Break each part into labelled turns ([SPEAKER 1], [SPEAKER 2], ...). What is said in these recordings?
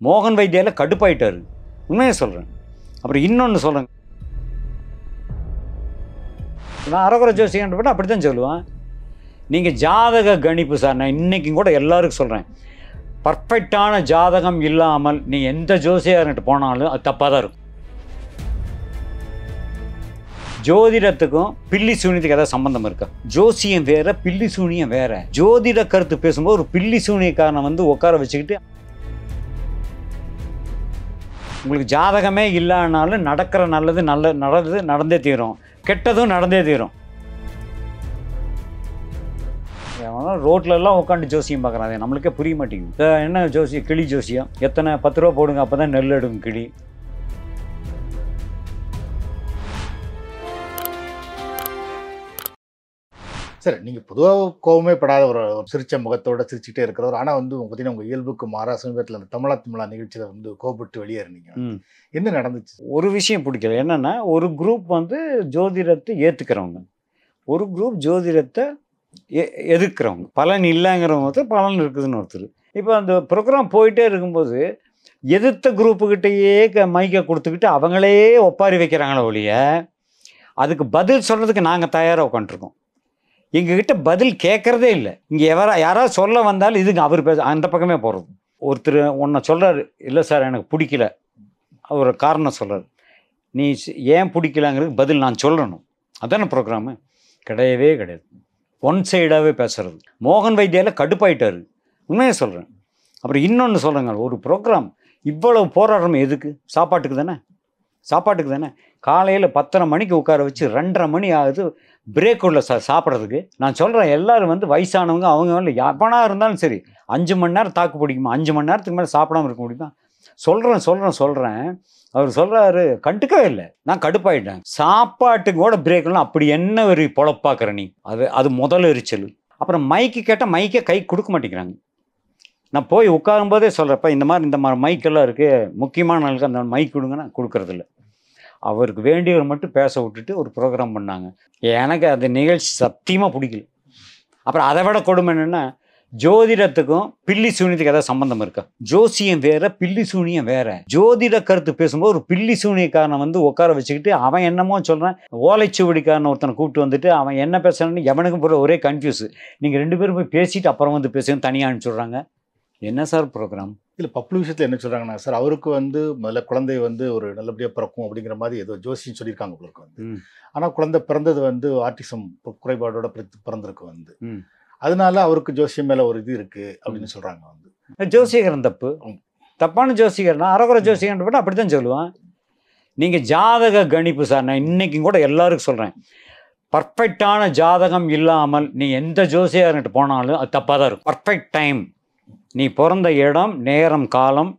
[SPEAKER 1] மோகன் வைத்தியால கடுப்பாயிட்டாரு. உண்மையை சொல்கிறேன். அப்புறம் இன்னொன்று சொல்கிறேன், நான் அரகுர ஜோசியன்ற பற்றி அப்படி தான் சொல்லுவேன். நீங்கள் ஜாதக கணிப்பு சார், நான் இன்றைக்கும் கூட எல்லாருக்கும் சொல்கிறேன், பர்ஃபெக்டான ஜாதகம் இல்லாமல் நீ எந்த ஜோசியர்கிட்ட போனாலும் அது தப்பாக தான் இருக்கும். ஜோதிடத்துக்கும் பில்லி சூனியத்துக்கு ஏதாவது சம்பந்தம் இருக்கா? ஜோசியம் வேற, பில்லி சூனியம் வேற. ஜோதிட கருத்து பேசும்போது ஒரு பில்லி சூனியக்காரனை வந்து உட்கார வச்சுக்கிட்டு, உங்களுக்கு ஜாதகமே இல்லைனாலும் நடக்கிற நல்லது நடந்தே தீரும், கெட்டதும் நடந்தே தீரும். ரோட்லலாம் உட்காந்து ஜோசியம் பார்க்குறாங்க, நம்மளுக்கே புரிய மாட்டேங்குது. என்ன ஜோசியம்? கிளி ஜோசியம். எத்தனை 10 ரூபா போடுங்க, அப்போ தான் நெல் எடுக்கும் கிளி.
[SPEAKER 2] சரி, நீங்கள் பொதுவாக கோவமே படாத ஒரு சிரிச்ச முகத்தோட சிரிச்சுட்டே இருக்கிறவர், ஆனால் வந்து பார்த்தீங்கன்னா உங்கள் இயல்புக்கு மாறா சமீபத்தில் அந்த தமிழா நிகழ்ச்சியில் வந்து கோபப்பட்டு வெளியேறினீங்க. என்ன நடந்துச்சு?
[SPEAKER 1] ஒரு விஷயம் பிடிக்கல. என்னென்னா, ஒரு குரூப் வந்து ஜோதிடத்தை ஏற்றுக்கிறவங்க, ஒரு குரூப் ஜோதிடத்தை எதிர்க்கிறவங்க. பலன் இல்லைங்கிறவங்க ஒருத்தர், பலன் இருக்குதுன்னு ஒருத்தர். இப்போ அந்த ப்ரோக்ராம் போயிட்டே இருக்கும்போது எதிர்த்த குரூப்புக்கிட்டேயே மைக்கை கொடுத்துக்கிட்டு அவங்களே ஒப்பாரி வைக்கிறாங்களே ஒழிய அதுக்கு பதில் சொல்கிறதுக்கு நாங்கள் தயாராக உட்காந்துருக்கோம். எங்ககிட்ட பதில் கேட்குறதே இல்லை. இங்கே யாராவது சொல்ல வந்தாலும் இதுங்க அவர் அந்த பக்கமே போகிறது. ஒருத்தர் ஒன்றை சொல்கிறாரு, இல்லை சார் எனக்கு பிடிக்கல, ஒரு காரணம் சொல்கிறார், நீ ஏன் பிடிக்கலாங்கிறதுக்கு பதில் நான் சொல்லணும். அதான ப்ரோக்ராமு? கிடையவே கிடையாது. ஒன் சைடாகவே பேசுகிறது. மோகன் வைத்தியால கடுப்பாயிட்டாரு. உண்மையை சொல்கிறேன். அப்புறம் இன்னொன்று சொல்கிறேங்க, ஒரு ப்ரோக்ராம் இவ்வளவு போராடுறோம் எதுக்கு? சாப்பாட்டுக்கு தானே, சாப்பாட்டுக்கு தானே. காலையில் 10:30 மணிக்கு உட்கார வச்சு 2:30 மணி ஆகுது பிரேக் உள்ள சார் சாப்பிட்றதுக்கு. நான் சொல்கிறேன், எல்லோரும் வந்து வயசானவங்க, அவங்க வந்து எப்பனா இருந்தாலும் சரி 5 மணி நேரம் தாக்கு பிடிக்குமா? 5 மணி நேரத்துக்கு மேலே சாப்பிடாமல் இருக்க முடியுமா? சொல்கிறேன். அவர் சொல்கிறாரு, கண்டுக்கவே இல்லை. நான் கடுப்பாயிட்டேன். சாப்பாட்டுக்கு கூட பிரேக்லாம் அப்படி என்ன ஒரு பொழப்பாக்குற நீ? அது முதல் எரிச்சல். அப்புறம் மைக்கு கேட்டால் மைக்கே கை கொடுக்க மாட்டேங்கிறாங்க. நான் போய் உட்காரும்போதே சொல்கிறப்ப, இந்த மாதிரி மைக்கெல்லாம் இருக்குது, முக்கியமான நாளுக்கு அந்த மைக் கொடுங்கன்னா கொடுக்கறதில்ல. அவருக்கு வேண்டியவர் மட்டும் பேச விட்டுட்டு ஒரு ப்ரோக்ராம் பண்ணாங்க. எனக்கு அந்த நிகழ்ச்சி சத்தியமாக பிடிக்கல. அப்புறம் அதை விட கொடுமை என்னென்னா, ஜோதிடத்துக்கும் பில்லி சூனியத்துக்கு ஏதாவது சம்பந்தம் இருக்கா? ஜோசியம் வேற, பில்லி சூனியம் வேற. ஜோதிட கருத்து பேசும்போது ஒரு பில்லி சூனியக்காரனை வந்து உட்கார வச்சுக்கிட்டு அவன் என்னமோ சொல்கிறான், ஓலைச்சுவடிக்காரனை ஒருத்தனை கூப்பிட்டு வந்துட்டு அவன் என்ன பேசுறான்னு எவனுக்கும் போகிற ஒரே கன்ஃபியூஸ். நீங்கள் 2 பேரும் போய் பேசிட்டு அப்புறம் வந்து பேசுங்க, தனியாக அனுப்பிச்சுட்றாங்க. என்ன சார் ப்ரோக்ராம்?
[SPEAKER 2] இல்லை, பப்ளு விஷயத்தில் என்ன சொல்கிறாங்கன்னா சார், அவருக்கு வந்து முதல்ல குழந்தை வந்து ஒரு நல்லபடியாக பிறக்கும் அப்படிங்கிற மாதிரி ஏதோ ஜோசியம் சொல்லியிருக்காங்க உங்களுக்கு வந்து. ஆனால் குழந்தை பிறந்தது வந்து ஆர்டிசம் குறைபாடோட பிறந்திருக்கு வந்து. அதனால அவருக்கு ஜோசியம் மேலே ஒரு இது இருக்குது அப்படின்னு சொல்கிறாங்க வந்து.
[SPEAKER 1] ஜோசியகரன் தப்பான ஜோசியகர்னா அரகுர ஜோசியகன்ற பற்றி அப்படி தான் சொல்லுவேன். நீங்கள் ஜாதக கணிப்பு சார், நான் இன்றைக்கும் கூட எல்லாருக்கும் சொல்கிறேன், பர்ஃபெக்டான ஜாதகம் இல்லாமல் நீ எந்த ஜோசியர்கிட்ட போனாலும் அது தப்பாக தான் இருக்கும். பர்ஃபெக்ட் டைம், நீ பிறந்த இடம், நேரம், காலம்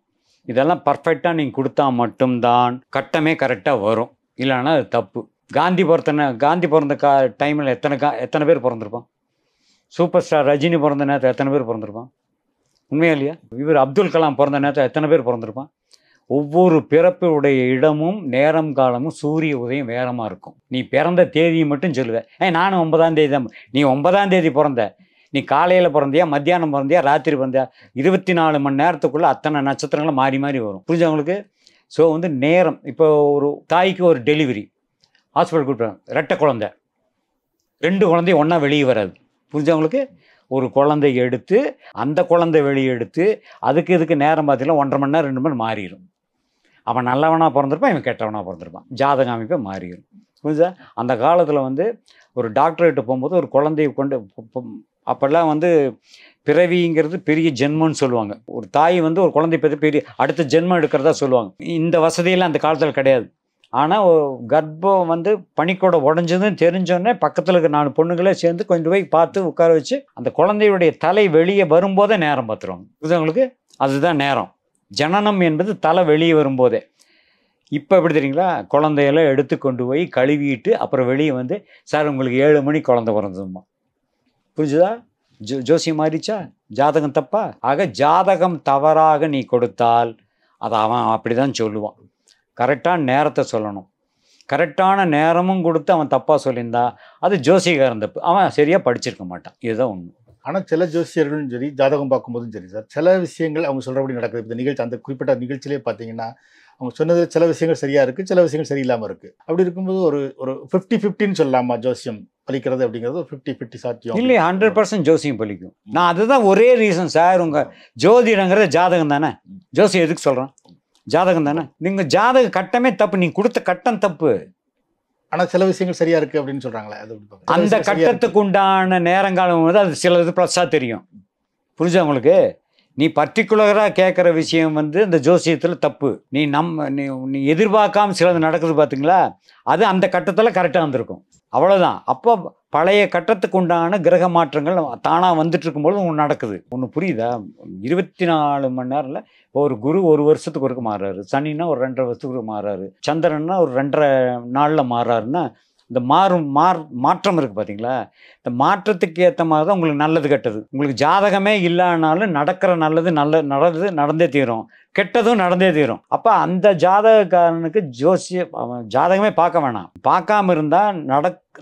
[SPEAKER 1] இதெல்லாம் பர்ஃபெக்டாக நீங்கள் கொடுத்தா மட்டும்தான் கட்டமே கரெக்டாக வரும். இல்லைன்னா அது தப்பு. காந்தி பிறந்த டைமில் எத்தனை பேர் பிறந்திருப்பான்? சூப்பர் ஸ்டார் ரஜினி பிறந்த நேரத்தில் எத்தனை பேர் பிறந்திருப்பான்? உண்மையா இல்லையா? இவர் அப்துல் கலாம் பிறந்த நேரத்தில் எத்தனை பேர் பிறந்திருப்பான்? ஒவ்வொரு பிறப்புடைய இடமும் நேரம் காலமும் சூரிய உதயம் வேறமாக இருக்கும். நீ பிறந்த தேதியை மட்டும் சொல்லுவேன், நானும் 9ஆம் தேதி தான். நீ 9ஆம் தேதி பிறந்த, நீ காலையில் பிறந்தியா, மத்தியானம் பிறந்தியா, ராத்திரி பிறந்தியா, 24 மணி நேரத்துக்குள்ளே அத்தனை நட்சத்திரங்களும் மாறி மாறி வரும். புரிஞ்சவங்களுக்கு? ஸோ வந்து நேரம், இப்போ ஒரு தாய்க்கு ஒரு டெலிவரி ஹாஸ்பிட்டல் கூப்பிட்றாங்க, 2 குழந்தை, 2 குழந்தையும் ஒன்றா வெளியே வராது. புரிஞ்சவங்களுக்கு? ஒரு குழந்தை எடுத்து அந்த குழந்தை வெளியே எடுத்து இதுக்கு நேரம் பார்த்தீங்கன்னா 1.5 மணி நேரம் 2 மணி நேரம் மாறிடும். அவன் நல்லவனாக பிறந்திருப்பான், இவன் கெட்டவனாக பிறந்திருப்பான். ஜாதக அமைப்பை மாறிடும். புரிஞ்சா? அந்த காலத்தில் வந்து ஒரு டாக்டர்கிட்ட போகும்போது ஒரு குழந்தைய கொண்டு, அப்போல்லாம் வந்து பிறவிங்கிறது பெரிய ஜென்மம்னு சொல்லுவாங்க. ஒரு தாய் வந்து ஒரு குழந்தை பற்றி பெரிய அடுத்த ஜென்மம் எடுக்கிறதா சொல்லுவாங்க. இந்த வசதியெல்லாம் அந்த காலத்தில் கிடையாது. ஆனால் கர்ப்பம் வந்து பனிக்கூட உடஞ்சதுன்னு தெரிஞ்சோடனே பக்கத்தில் இருக்க 4 பொண்ணுங்களே சேர்ந்து கொஞ்சம் போய் பார்த்து உட்கார வச்சு அந்த குழந்தையுடைய தலை வெளியே வரும்போதே நேரம் பார்த்துருவாங்க. புரியுதுங்களுக்கு? அதுதான் நேரம். ஜனனம் என்பது தலை வெளியே வரும்போதே. இப்போ எப்படி தெரியுங்களா? குழந்தையெல்லாம் எடுத்து கொண்டு போய் கழுவிட்டு அப்புறம் வெளியே வந்து, சார் உங்களுக்கு 7 மணிக்கு குழந்தை பிறந்ததுமா. புரிஞ்சுதா? ஜோசியம் மாறிச்சா? ஜாதகம் தப்பா? ஆக ஜாதகம் தவறாக நீ கொடுத்தால் அதை அவன் அப்படி தான் சொல்லுவான். கரெக்டான நேரத்தை சொல்லணும். கரெக்டான நேரமும் கொடுத்து அவன் தப்பாக சொல்லியிருந்தா அது ஜோசியக்காரன் தப்பு. அவன் சரியாக படிச்சிருக்க மாட்டான். இதுதான் உண்மை.
[SPEAKER 2] ஆனால் சில ஜோசியர்களும் சரி, ஜாதகம் பார்க்கும்போதும் சரி சார், சில விஷயங்கள் அவங்க சொல்கிறபடி நடக்குது. இந்த நிகழ்ச்சி அந்த குறிப்பிட்ட நிகழ்ச்சியிலே பார்த்தீங்கன்னா, அவங்க சொன்னது சில விஷயங்கள் சரியாக இருக்குது, சில விஷயங்கள் சரியில்லாமல் இருக்குது. அப்படி இருக்கும்போது ஒரு ஒரு 50-50ன்னு சொல்லலாமா ஜோசியம் பலிக்கிறது அப்படிங்கிறது ஒரு 50-50 சாத்தியம்?
[SPEAKER 1] இல்லை, 100% ஜோசியம் பலிக்கும். நான் அதுதான் ஒரே ரீசன் சார். உங்கள் ஜோதிடங்கிறது ஜாதகம் தானே, ஜோசியம் எதுக்கு சொல்கிறேன்? ஜாதகம் தானே. நீங்கள் ஜாதக கட்டமே தப்பு, நீங்கள் கொடுத்த கட்டம் தப்பு.
[SPEAKER 2] ஆனால் சில விஷயங்கள் சரியாக இருக்குது அப்படின்னு சொல்கிறாங்களே, அது எப்படி பார்க்க?
[SPEAKER 1] அந்த கட்டத்துக்கு உண்டான நேரங்காலம் வந்து அது சிலது ப்ளஸ்ஸாக தெரியும். புரிஞ்சா உங்களுக்கு? நீ பர்டிகுலராக கேட்குற விஷயம் வந்து இந்த ஜோசியத்தில் தப்பு. நீ நீ எதிர்பார்க்காம சிலது நடக்குது பார்த்தீங்களா, அது அந்த கட்டத்தில் கரெக்டாக வந்திருக்கும். அவ்வளோதான். அப்போ பழைய கட்டத்துக்கு உண்டான கிரக மாற்றங்கள் தானாக வந்துட்டு இருக்கும்போது ஒன்று நடக்குது. ஒன்று புரியுதா? 24 மணி நேரம்ல இப்போ ஒரு குரு ஒரு வருஷத்துக்கு ஒருக்க மாறுறாரு, சனின்னா ஒரு 2.5 வருஷத்துக்கு ஒரு மாறுறாரு, சந்திரன்னா ஒரு 2.5 நாளில் மாறுறாருன்னா இந்த மாற்றம் இருக்குது பார்த்தீங்களா? இந்த மாற்றத்துக்கு ஏற்ற மாதிரி தான் உங்களுக்கு நல்லது கெட்டது. உங்களுக்கு ஜாதகமே இல்லைனாலும் நடக்கிற நல்லது நடந்தே தீரும், கெட்டதும் நடந்தே தீரும். அப்போ அந்த ஜாதகக்காரனுக்கு அவன் ஜாதகமே பார்க்க வேணாம். பார்க்காம இருந்தால்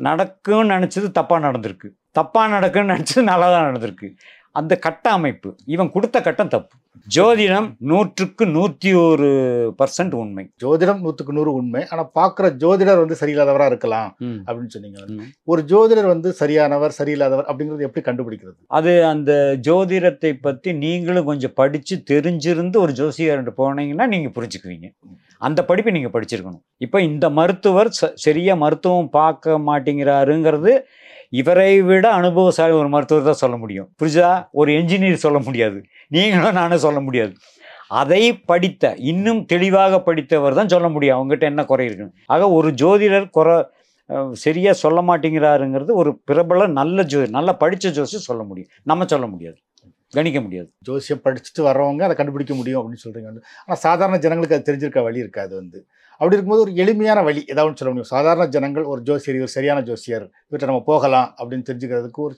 [SPEAKER 1] நடக்குன்னு நினச்சது தப்பாக நடந்திருக்கு, தப்பாக நடக்குன்னு நினச்சது நல்லா தான் நடந்திருக்கு. அந்த கட்ட அமைப்பு இவன் கொடுத்த கட்டம் தப்பு. ஜோதிடம் 100க்கு 101% உண்மை.
[SPEAKER 2] ஜோதிடம் 100க்கு 100 உண்மை. ஆனால் பார்க்குற ஜோதிடர் வந்து சரியில்லாதவராக இருக்கலாம் அப்படின்னு சொன்னீங்க. ஒரு ஜோதிடர் வந்து சரியானவர் சரியில்லாதவர் அப்படிங்கிறது எப்படி கண்டுபிடிக்கிறது?
[SPEAKER 1] அது அந்த ஜோதிடத்தை பற்றி நீங்களும் கொஞ்சம் படித்து தெரிஞ்சிருந்து ஒரு ஜோசியர்கிட்ட போனீங்கன்னா நீங்கள் புரிஞ்சுக்குவீங்க. அந்த படிப்பை நீங்கள் படிச்சிருக்கணும். இப்போ இந்த மருத்துவர் சரியாக மருத்துவம் பார்க்க மாட்டேங்கிறாருங்கிறது இவரை விட அனுபவசாலி ஒரு மருத்துவர் தான் சொல்ல முடியும். புரிஞ்சா? ஒரு என்ஜினியர் சொல்ல முடியாது, நீங்களும் நானும் சொல்ல முடியாது. அதை படித்த இன்னும் தெளிவாக படித்தவர் தான் சொல்ல முடியும் அவங்ககிட்ட என்ன குறை இருக்குன்னு. ஆக ஒரு ஜோதிடர் சரியாக சொல்ல மாட்டேங்கிறாருங்கிறது ஒரு பிரபல நல்லா படித்த ஜோசியர் சொல்ல முடியும், நம்ம சொல்ல முடியாது, கணிக்க முடியாது.
[SPEAKER 2] ஜோசியம் படிச்சுட்டு வர்றவங்க அதை கண்டுபிடிக்க முடியும் அப்படின்னு சொல்கிறீங்க. ஆனால் சாதாரண ஜனங்களுக்கு அது தெரிஞ்சிருக்க வழி இருக்காது. வந்து அப்படி இருக்கும்போது ஒரு எளிமையான வழி ஏதாவது சொல்ல முடியும்? சாதாரண ஜனங்கள் ஒரு ஜோசியர், ஒரு சரியான ஜோசியர் இவர்கிட்ட நம்ம போகலாம் அப்படின்னு தெரிஞ்சுக்கிறதுக்கு ஒரு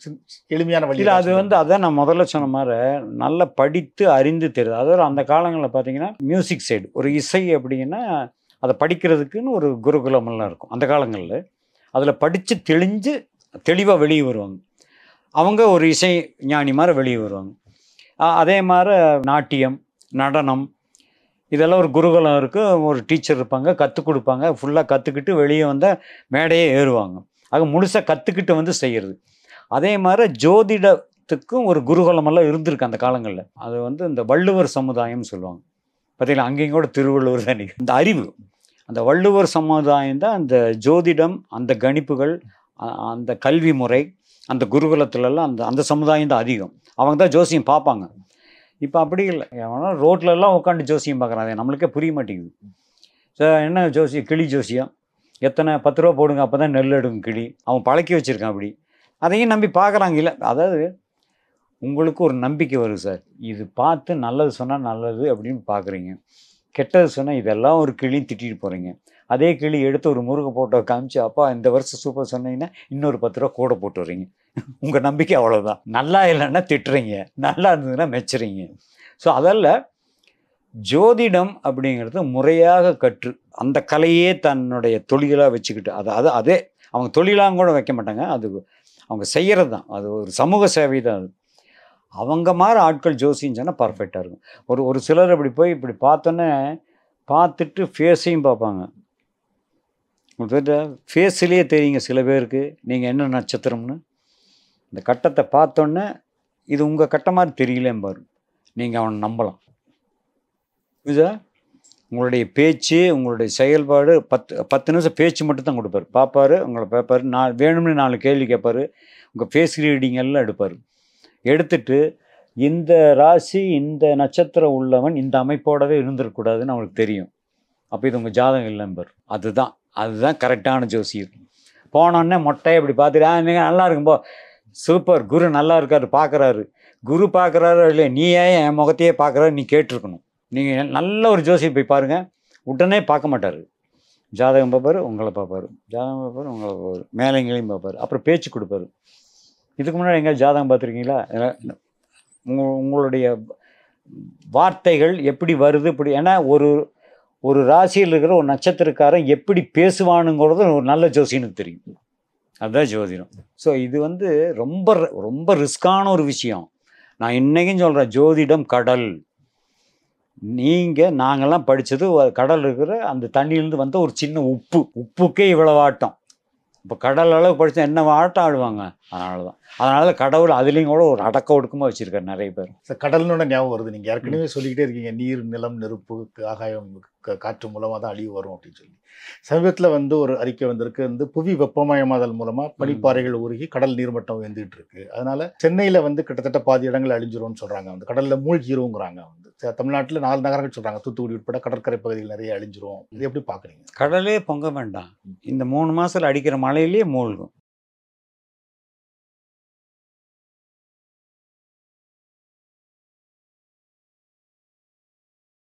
[SPEAKER 2] எளிமையான வழி
[SPEAKER 1] இல்லை. அது வந்து அதான் நான் முதல்ல சொன்ன மாதிரி நல்லா படித்து அறிந்து தெரியுது. அதாவது அந்த காலங்களில் பார்த்தீங்கன்னா மியூசிக் சைடு ஒரு இசை அப்படின்னா அதை படிக்கிறதுக்குன்னு ஒரு குருகுலமெல்லாம் இருக்கும் அந்த காலங்களில். அதில் படித்து தெளிவாக வெளியே வருவாங்க. அவங்க ஒரு இசை ஞானி மாதிரி வெளியே வருவாங்க. அதே மாதிரி நாட்டியம், நடனம், இதெல்லாம் ஒரு குருகுலம் இருக்குது, ஒரு டீச்சர் இருப்பாங்க, கற்றுக் கொடுப்பாங்க. ஃபுல்லாக கற்றுக்கிட்டு வெளியே வந்தால் மேடையே ஏறுவாங்க. ஆக முழுசாக கற்றுக்கிட்டு வந்து செய்கிறது. அதே மாதிரி ஜோதிடத்துக்கும் ஒரு குருகுலமெல்லாம் இருந்திருக்கு அந்த காலங்களில். அது வந்து இந்த வள்ளுவர் சமுதாயம்னு சொல்லுவாங்க பார்த்தீங்களா. அங்கேயும் கூட திருவள்ளுவர் தான் இந்த அறிவு. அந்த வள்ளுவர் சமுதாயம் தான் அந்த ஜோதிடம், அந்த கணிப்புகள், அந்த கல்வி முறை, அந்த குருகுலத்துலலாம் அந்த சமுதாயம் தான் அதிகம். அவங்க தான் ஜோசியம் பார்ப்பாங்க. இப்போ அப்படி இல்லை. அவனால் ரோட்லலாம் உட்காந்து ஜோசியம் பார்க்குறான். அது நம்மளுக்கே புரிய மாட்டேங்குது. சார் என்ன ஜோசியம்? கிளி ஜோசியம். எத்தனை 10 ரூபா போடுங்க அப்போ தான் நெல் எடுக்கும் கிளி. அவன் பழக்கி வச்சுருக்கான். அப்படி அதையும் நம்பி பார்க்குறாங்க. இல்லை, அதாவது உங்களுக்கு ஒரு நம்பிக்கை வரும் சார். இது பார்த்து நல்லது சொன்னால் நல்லது அப்படின்னு பார்க்குறீங்க, கெட்டது சொன்னால் இதெல்லாம் ஒரு கிளியும் திட்டிட்டு போகிறீங்க. அதே கிளி எடுத்து ஒரு முருகை போட்டோ காமிச்சு, அப்பா இந்த வருஷம் சூப்பர் சொன்னீங்கன்னா இன்னொரு 10 ரூபா கூட போட்டு வரீங்க. உங்கள் நம்பிக்கை அவ்வளோதான். நல்லா இல்லைன்னா திட்டுறீங்க, நல்லா இருந்ததுன்னா மெச்சுறீங்க. ஸோ அதில் ஜோதிடம் அப்படிங்கிறது முறையாக கற்று அந்த கலையே தன்னுடைய தொழிலாக வச்சுக்கிட்டு அதே அவங்க தொழிலாக கூட வைக்க மாட்டாங்க. அது அவங்க செய்கிறது தான். அது ஒரு சமூக சேவை தான். அது அவங்க மாதிரி ஆட்கள் ஜோசியம் சொன்னால் பர்ஃபெக்டாக இருக்கும். ஒரு சிலர் அப்படி போய் இப்படி பார்த்தோன்னே பார்த்துட்டு ஃபேஸையும் பார்ப்பாங்க. உங்களுக்கு ஃபேஸ்லேயே தெரியுங்க சில பேருக்கு நீங்கள் என்ன நட்சத்திரம்னு. இந்த கட்டத்தை பார்த்தோன்னே இது உங்கள் கட்ட மாதிரி தெரியலேம்பாரு. நீங்கள் அவனை நம்பலாம். புரியுதா? உங்களுடைய பேச்சு, உங்களுடைய செயல்பாடு 10 நிமிஷம் பேச்சு மட்டும் தான் கொடுப்பார். பார்ப்பார், உங்களை பார்ப்பார், வேணும்னு 4 கேள்வி கேட்பார். உங்கள் ஃபேஸ் ரீடிங் எல்லாம் எடுப்பார். எடுத்துட்டு இந்த ராசி இந்த நட்சத்திரம் உள்ளவன் இந்த அமைப்போடவே இருந்துடக்கூடாதுன்னு அவங்களுக்கு தெரியும். அப்போ இது உங்கள் ஜாதகம் இல்லைம்பார். அதுதான் கரெக்டான ஜோசியர். போனோடனே மொட்டையை இப்படி பார்த்துட்டு நீங்கள் நல்லா இருக்கும்போ சூப்பர், குரு நல்லா இருக்காரு, பார்க்குறாரு. குரு பார்க்குறாரு இல்லையா, நீ ஏன் என் முகத்தையே பார்க்குறாரு நீ கேட்டிருக்கணும். நீங்கள் நல்ல ஒரு ஜோசியர் போய் பாருங்கள், உடனே பார்க்க மாட்டார். ஜாதகம் பார்ப்பார், உங்களை பார்ப்பார், ஜாதகம் பார்ப்பார், உங்களை பார்ப்பார், மேலைங்களையும் பார்ப்பார், அப்புறம் பேச்சு கொடுப்பார். இதுக்கு முன்னாடி எங்கேயாவது ஜாதகம் பார்த்துருக்கீங்களா? உங்களுடைய வார்த்தைகள் எப்படி வருது இப்படி. ஏன்னா ஒரு ராசியில் இருக்கிற ஒரு நட்சத்திரக்காரன் எப்படி பேசுவானுங்கிறது ஒரு நல்ல ஜோசியனுக்கு தெரியும். அதுதான் ஜோதிடம். ஸோ இது வந்து ரொம்ப ரொம்ப ரிஸ்கான ஒரு விஷயம். நான் இன்றைக்கும் சொல்கிறேன், ஜோதிடம் கடல். நாங்கள்லாம் படித்தது கடல் இருக்கிற அந்த தண்ணியிலேருந்து வந்த ஒரு சின்ன உப்புக்கே இவ்வளோ ஆட்டம். இப்போ கடல் அளவு படித்தா என்ன ஆட்டம் ஆடுவாங்க. அதனால கடவுள் அதுலேயும் கூட ஒரு அடக்க ஒடுக்கமாக வச்சுருக்காரு நிறைய பேர்.
[SPEAKER 2] சார் கடல்னோட ஞாபகம் வருது. நீங்கள் ஏற்கனவே சொல்லிக்கிட்டே இருக்கீங்க, நீர், நிலம், நெருப்பு, ஆகாயம், காற்று மூலமாக தான் அழிவு வரும் அப்படின்னு சொல்லி. சமீபத்தில் வந்து ஒரு அறிக்கை வந்திருக்கு, வந்து புவி வெப்பமயமாதல் மூலமாக பனிப்பாறைகள் உருகி கடல் நீர்மட்டம் உயர்ந்துட்டு இருக்கு. அதனால சென்னையில் வந்து கிட்டத்தட்ட பாதி இடங்கள் அழிஞ்சிரும்னு சொல்கிறாங்க. வந்து கடலில் மூழ்கிருங்கிறாங்க. வந்து தமிழ்நாட்டில் 4 நகரங்கள் சொல்கிறாங்க, தூத்துக்குடி உட்பட கடற்கரை பகுதிகள் நிறைய அழிஞ்சிரும். இது எப்படி பார்க்குறீங்க?
[SPEAKER 1] கடலே பொங்க வேண்டாம், இந்த 3 மாதத்தில் அடிக்கிற மழையிலேயே மூழ்கும்.